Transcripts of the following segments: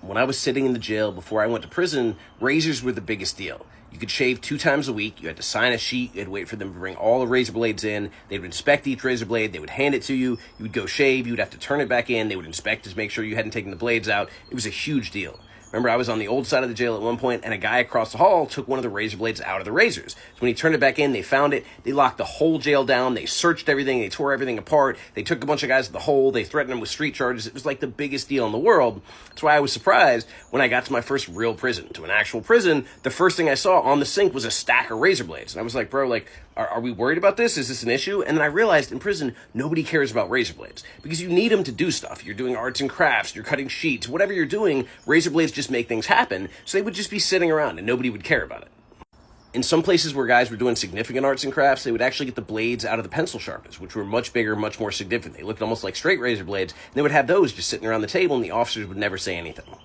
When I was sitting in the jail before I went to prison, razors were the biggest deal. You could shave 2 times a week. You had to sign a sheet. You had to wait for them to bring all the razor blades in. They would inspect each razor blade. They would hand it to you. You would go shave. You would have to turn it back in. They would inspect to make sure you hadn't taken the blades out. It was a huge deal. Remember, I was on the old side of the jail at one point, and a guy across the hall took one of the razor blades out of the razors. So when he turned it back in, they found it. They locked the whole jail down. They searched everything. They tore everything apart. They took a bunch of guys to the hole. They threatened them with street charges. It was like the biggest deal in the world. That's why I was surprised when I got to my first real prison, to an actual prison. The first thing I saw on the sink was a stack of razor blades. And I was like, bro, are we worried about this? Is this an issue? And then I realized in prison, nobody cares about razor blades because you need them to do stuff. You're doing arts and crafts, you're cutting sheets, whatever you're doing, razor blades just make things happen. So they would just be sitting around and nobody would care about it. In some places where guys were doing significant arts and crafts, they would actually get the blades out of the pencil sharpeners, which were much bigger, much more significant. They looked almost like straight razor blades, and they would have those just sitting around the table, and the officers would never say anything.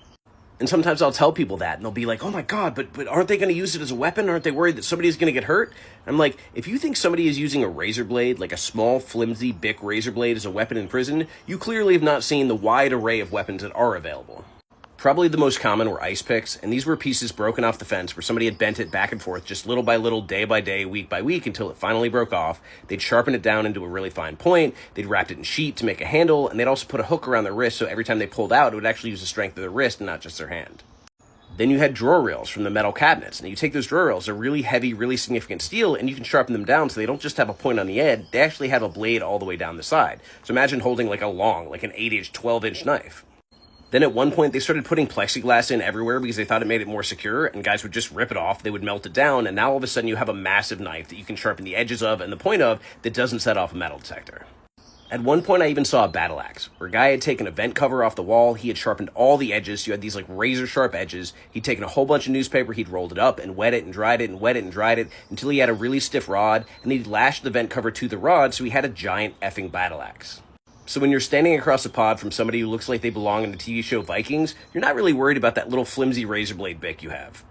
And sometimes I'll tell people that, and they'll be like, oh my God, but aren't they going to use it as a weapon? Aren't they worried that somebody's going to get hurt? I'm like, if you think somebody is using a razor blade, like a small, flimsy, Bic razor blade as a weapon in prison, you clearly have not seen the wide array of weapons that are available. Probably the most common were ice picks, and these were pieces broken off the fence where somebody had bent it back and forth just little by little, day by day, week by week until it finally broke off. They'd sharpen it down into a really fine point, they'd wrap it in sheet to make a handle, and they'd also put a hook around their wrist so every time they pulled out, it would actually use the strength of their wrist and not just their hand. Then you had drawer rails from the metal cabinets. And you take those drawer rails, they're really heavy, really significant steel, and you can sharpen them down so they don't just have a point on the edge, they actually have a blade all the way down the side. So imagine holding like an 8-inch, 12-inch knife. Then at one point, they started putting plexiglass in everywhere because they thought it made it more secure, and guys would just rip it off, they would melt it down, and now all of a sudden you have a massive knife that you can sharpen the edges of and the point of that doesn't set off a metal detector. At one point, I even saw a battle axe, where a guy had taken a vent cover off the wall, he had sharpened all the edges, so you had these razor-sharp edges, he'd taken a whole bunch of newspaper, he'd rolled it up and wet it and dried it and wet it and dried it until he had a really stiff rod, and he'd lashed the vent cover to the rod so he had a giant effing battle axe. So when you're standing across a pod from somebody who looks like they belong in the TV show Vikings, you're not really worried about that little flimsy razor blade Bic you have.